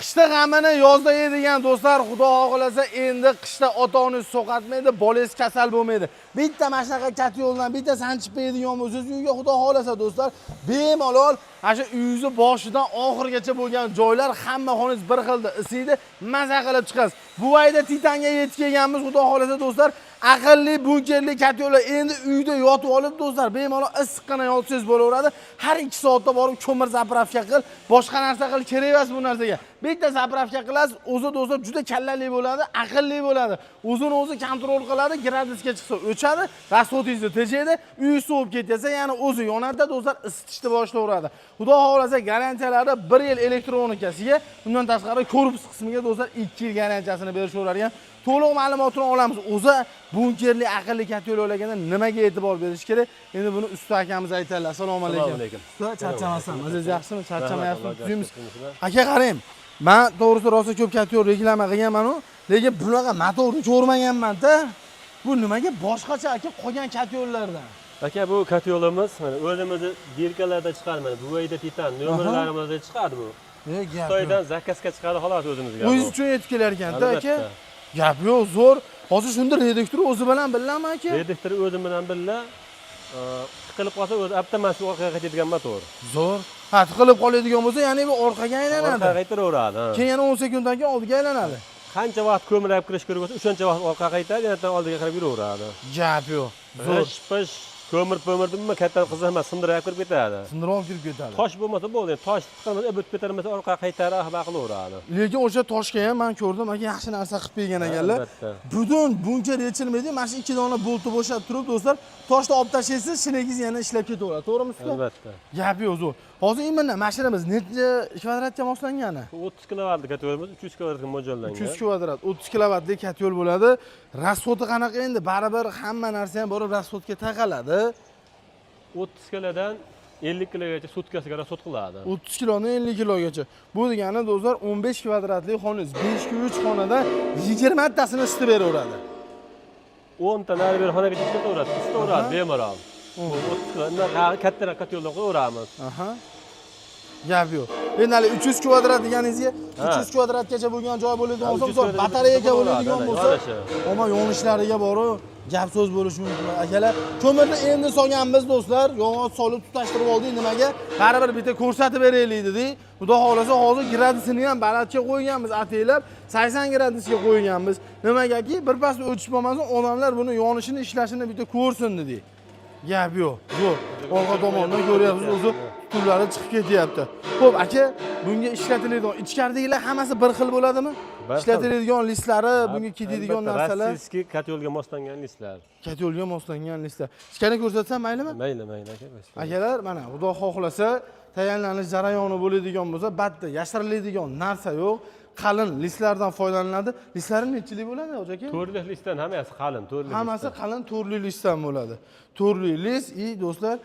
Qishda g'amini yozda yeydigan do'stlar, xudo xohlasa endi qishda ota-onangiz so'qatmaydi, bolangiz kasal bo'lmaydi. Bitta mana shunaqa kat yo'ldan bitta sanchib beradigan bo'lsangiz, uyga xudo xohlasa do'stlar, bemalol ana shu uyingizni boshidan oxirigacha bo'lgan joylar hamma xoningiz bir xilda isiydi, maza qilib chiqasiz. Bu oyda Titanga yetib kelganmiz, xudo xohlasa do'stlar, aqlli bunkerli kat yo'llar. Endi uyda yotib olib do'stlar, bemalol issiqqina yotsangiz bo'laveradi. Har 2 soatda borib ko'mir zapravka qil, boshqa narsa qil, kerak emas bu narsaga. Bitta zapravka qilasiz, o'zi do'stlar juda kallali bo'ladi, aqlli bo'ladi. O'zini o'zi kontrol qiladi, gradusga chiqsa o'chadi, rasxodingizni tejaydi, uy sovib ketsa, ya'ni o'zi yonadi do'stlar, isitishni boshlayveradi. Xudo xohlasa garantiyalari 1 yil elektronikasiga, undan tashqari korpus qismiga do'stlar 2 yil garantiyasini berishaverar ekan. To'liq ma'lumotini olamiz. O'zi bunkerli aqlli kat yo'laganda nimaga e'tibor berish kerak? Endi buni usta akamiz aytadilar. Assalomu alaykum. Usta, charchamasam. Aziz yaxshimi? Charchamayapsizmi? Tuyimiz. Aka qarang. Men to'g'risi rosa ko'p kat yo'l reklama qilganman-ku, lekin bunaqa motorni ko'rmaganman-da. Bu nimaga boshqacha aka qolgan kat yo'llardan? Aka, bu kat yo'limiz mana o'zimizni birkalarda chiqadi, mana bu yerda Titan nomerlarimizda chiqadi bu. Xitoydan zakazga chiqadi xolos o'zimizga. O'zingiz uchun yetib kelar ekan-da aka. Gap yo'q, zo'r. Hozir shunda redaktor o'zi bilan billami aka? Redaktor o'zim bilan billa tiqilib qolsa o'zi avtomatik orqaga qaytadigan motor. Zo'r. Ha, tiqilib qoladigan bo'lsa, ya'ni bu orqaga aylanadi. Orqaga qaytaraveradi. Keyin yana 10 sekunddan keyin oldiga aylanadi. Qancha vaqt ko'mir olib kirish kerak bo'lsa, o'shancha vaqt orqaga qaytadi, yana oldiga qarab yuraveradi. Gap yo'q. Zo'r. Pish ko'mir katta qiziq emas, sindirib kirib ketadi. Sindirib kirib ketadi. Tosh bo'lmasa bo'ldi. Tosh tiqilmasa, o'bib ketarmasa orqaga qaytarib qilaveradi. Lekin o'sha toshga ham men ko'rdim, aka yaxshi narsa qilib bergan ekanlar. Butun bunker yechilmaydi. Mana shu 2 dona boltni bo'shab turib, do'stlar, toshni olib tashlaysiz, shinagingiz yana ishlab ketaveradi. To'g'rimi usta? Albatta. Gap yo'q, zo'r. Hozir mana mashinamiz necha kvadratga moslangani? 30 kilovatlik kat yo'limiz 300 kvadratga mo'ljallangan. 300 kvadrat, 30 kilovatlik kat yo'l bo'ladi. Rasxodi qanaqa endi? Baribir hamma narsa ham borib rasxodga taqaladi. 30 kilodan 50 kilogacha sutkasiga rasxod qiladi. 30 kilodan 50 kilogacha. Bu degani do'stlar 15 kvadratlik xonangiz, 5 xonada 20 tasini isitib beraveradi. 10 ta nari bir xonaga chiqaveradi, isitaveradi bemalol. 30 kilodan kattaroq kat yo'ldan qo'yamiz. Aha. Gap yo'q. Endi hali 300 kvadrat deganingizga 300 kvadratgacha bo'lgan joy bo'ladigan bo'lsa, batareyaga bo'ladigan bo'lsa, omma yonishlariga borib gap so'z bo'lishi mumkin. Akalar, ko'mirni endi solganmiz do'stlar, yog'och solib tutashtirib oldik. Nimaga? Baribir bitta ko'rsatib beraylik dedik. Xudo xohlasa hozir gradusini ham balandga qo'yganmiz, ataylab 80 gradusga qo'yganmiz. Nimagaki, birpas o'tish bo'lmasin, odamlar buni yonishini, ishlashini bitta ko'rsin dedik. Gap yo'q. Zo'r. Orqa tomondan ko'ryapsiz, o'zi tutunlari chiqib ketyapti. Xo'p, aka, bunga ishlatiladigan ichkaridagilar hammasi bir xil bo'ladimi? Ishlatiladigan listlari, bunga ketadigan narsalar. Rossiyskiy kat yo'lga moslangan listlar. Kat yo'lga moslangan listlar. Ichkari ko'rsatsam maylimi? Mayli, aka. Akalar, mana xudo xohlasa, tayyorlanish jarayoni bo'ladigan bo'lsa, batda yashiriladigan narsa yo'q. Qalin listlardan foydalaniladi. Listlari nechilik bo'ladi, hoji aka? To'rli listdan hammasi qalin, to'rli. Hammasi qalin to'rli listdan bo'ladi. To'rli list, do'stlar,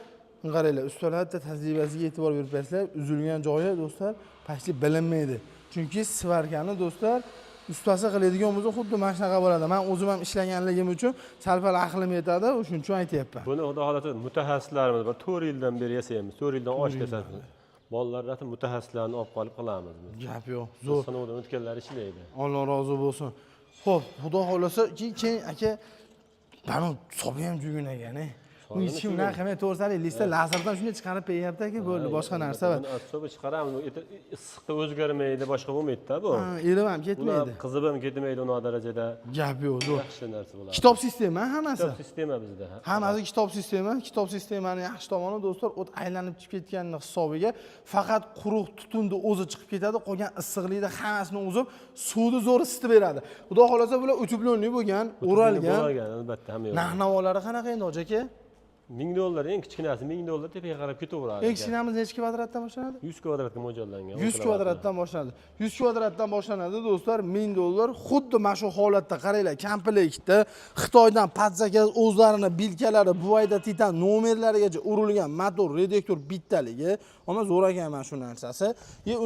qaranglar, ustalarda tajribasiga e'tibor berib qo'ysanglar, uzilgan joyi do'stlar, pastlik bilinmaydi. Chunki svarkani do'stlar ustasi qiladigan bo'lsa, xuddi mana shunaqa bo'ladi. Men o'zim ham ishlaganligim uchun sal-pal aqlim yetadi, shuning uchun aytayapman. Buni xudo xohlasa mutaxassislarimiz bor, 4 yildan beri yasaymiz. 4 yildan oshgacha bolalardan mutaxassislarni olib qolib qilamiz biz. Gap yo'q, zo'r. Sinovdan o'tganlar ishlaydi. Alloh rozi bo'lsin. Xo'p, xudo xohlasa, keyin aka, bani sobi ham jugun ekan-a. Bu hech kim narxini to'rsalik, lista lazerdan shunday chiqarib beryapti aka, bo'ldi, boshqa narsa bor. Sobi chiqaramiz, issiqda o'zgarmaydi, boshqa bo'lmaydi-da bu. Ha, erib ham ketmaydi. Qizib ham ketmaydi unaqa darajada. Gap yo'q, zo'r. Yaxshi narsa bo'ladi. Kitob sistema hammasi. Kitob sistema bizda. Hammasi kitob sistema. Kitob sistemaning yaxshi tomoni do'stlar, o't aylanib chiqib ketganini hisobiga faqat quruq tutunni o'zi chiqib ketadi, qolgan issiqlikni hammasini o'zib, suvni zo'r isitib beradi. Xudo xolasa bular utublonli bo'lgan, o'ralgan. Albatta, hamma yo'q. Narx-navolari qanaqa endi, hoji aka? $1000, eng kichkinasi $1000 tepaga qarab ketaveradi. Eng kichkinamiz necha kvadratdan boshlanadi? 100 kvadratga mo'ljallangan. 100 kvadratdan boshlanadi. 100 kvadratdan boshlanadi do'stlar, $1000. Xuddi mana shu holatda qaranglar, komplektda Xitoydan patzaka o'zlarini bilkalari, bu oyda Titan nomerlarigacha urilgan motor, redaktor bittaligi, ama zo'r ekan mana shu narsasi.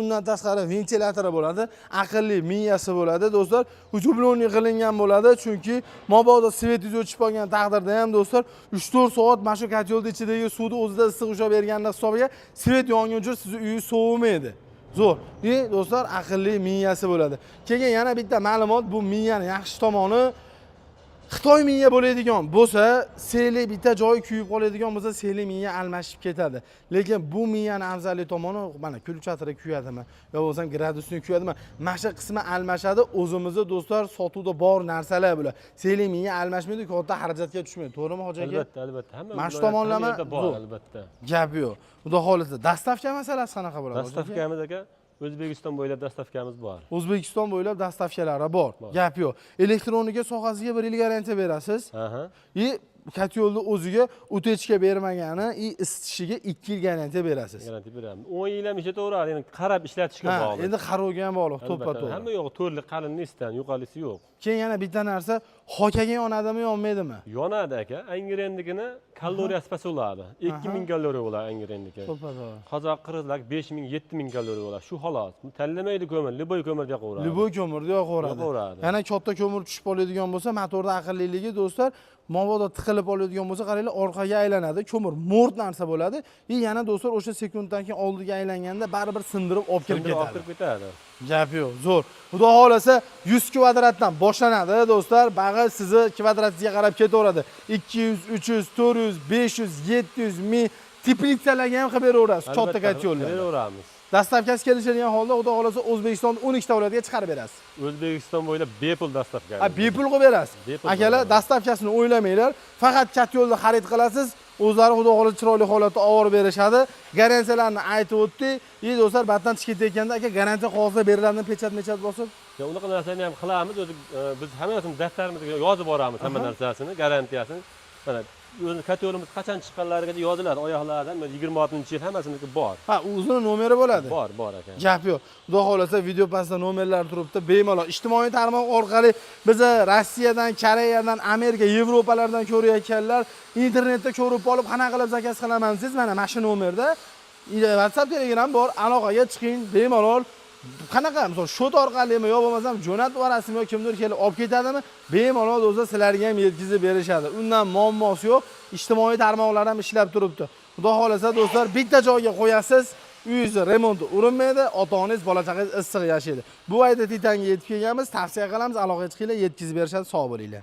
Undan tashqari ventilyatori bo'ladi, aqlli miyasi bo'ladi do'stlar. Ujublonli qilingan bo'ladi, chunki mabodo svetingiz o'chib qolgan taqdirda ham do'stlar 3-4 soat mana shu kat yo'lda ichidagi suvni o'zida issiq ushlab berganlik hisobiga svet yonguncha sizni uyingiz sovimaydi. Zo'r. Do'stlar, aqlli miyasi bo'ladi. Keyin yana bitta ma'lumot, bu miyani yaxshi tomoni Xitoy miya bo'ladigan bo'lsa, seli bitta joyi kuyib qoladigan bo'lsa, seli miya almashib ketadi. Lekin bu miyani afzalli tomoni mana kulchatira kuyadimi, yo bo'lsam gradusni kuyadimi, mana qismi almashadi. O'zimizda do'stlar sotuvda bor narsalar bular. Seli miya almashmaydi, katta xarajatga tushmaydi. To'g'rimi, hoji aka? Albatta. Hamma mana shu tomonlama bor, albatta. Gap yo'q. Xudo xolisa, dastavka masalasi qanaqa bo'ladi? Dastavkamiz aka O'zbekiston bo'ylab dastavkamiz bor. O'zbekiston bo'ylab dastavkalari bor. Gap yo'q. Elektronika sohasiga 1 yil garantiya berasiz. Katyolni o'ziga utechka bermagani, isitishiga 2 yil garantiya berasiz. Garantiya beramiz. 10 yil ham ishlataveradi, endi qarab ishlatishga bog'liq. Endi qarorga ham bog'liq, to'ppa-to'g'ri. Hamma yo'q, to'rli qalinni istan, yo'qolisi yo'q. Keyin yana bitta narsa, hokaga yonadimi, yonmaydimi? Yonadi aka. Angrendigini kaloriyasi past bo'ladi. 2000 kaloriya bo'ladi angrendigi. To'ppa-to'g'ri. Qozoq qirg'izlar 5000, 7000 kaloriya bo'ladi. Shu xolos. Tanlamaydi ko'mir, liboy ko'mirga yoqaveradi. Liboy ko'mirga yoqaveradi. Yana katta ko'mir tushib qoladigan bo'lsa, motorda aqlliligi do'stlar, mabodo tiqilib oladigan bo'lsa, qaranglar, orqaga aylanadi. Ko'mir mo'rt narsa bo'ladi. Yana do'stlar, o'sha sekunddan keyin oldiga aylanganda baribir sindirib olib kirib ketadi. Gap yo'q, zo'r. Xudo xolasa 100 kvadratdan boshlanadi do'stlar. Bag'i sizni kvadratiga qarab ketaveradi. 200, 300, 400, 500, 700 ming teplitsalarga ham qilib beraverasiz. Katta katyollar. Beraveramiz. Dastavkasi kelishadigan holda xudo xolasa O'zbekiston 12 ta viloyatga chiqarib berasiz. O'zbekiston bo'ylab bepul dastavka. Bepul qilib berasiz. Akalar, dastavkasini o'ylamanglar. Faqat katyolni xarid qilasiz. O'zlari xudo xolasa chiroyli holatda olib berishadi. Garantiyalarni aytib o'tdik. Do'stlar, batdan chiqib ketganda aka garantiya qog'ozlar beriladi, pechat bosib. Unaqa narsani ham qilamiz. Biz hammasini daftarimizga yozib boramiz, hamma narsasini, garantiyasini. Mana o'zi katyolimiz qachon chiqqanlariga yoziladi, oyoqlaridan 26-yil hammasiniki bor. O'zini nomeri bo'ladi. Bor aka. Gap yo'q. Xudo xolasa video pastda nomerlar turibdi. Bemalol ijtimoiy tarmoq orqali bizni Rossiyadan, Koreyadan, Amerika, Yevropalardan ko'rayotganlar internetda ko'rib olib, qanaqa qilib zakaz qilaman desiz, mana shu nomerda WhatsApp, Telegram bor. Aloqaga chiqing, bemalol. Qanaqa, misol shot orqalimi yo bo'lmasam jo'natib yuborasizmi yo kimdir kelib olib ketadimi? Bemalol do'stlar sizlarga ham yetkazib berishadi. Undan muammosi yo'q. Ijtimoiy tarmoqlar ham ishlab turibdi. Xudo xolasa do'stlar, bitta joyga qo'yasiz, uyingizni remonti urinmaydi, ota-onangiz, bola-chaqangiz issiq yashaydi. Bu ayda Titanga yetib kelganmiz, tavsiya qilamiz, aloqaga chiqinglar, yetkazib berishadi. Sog' bo'linglar.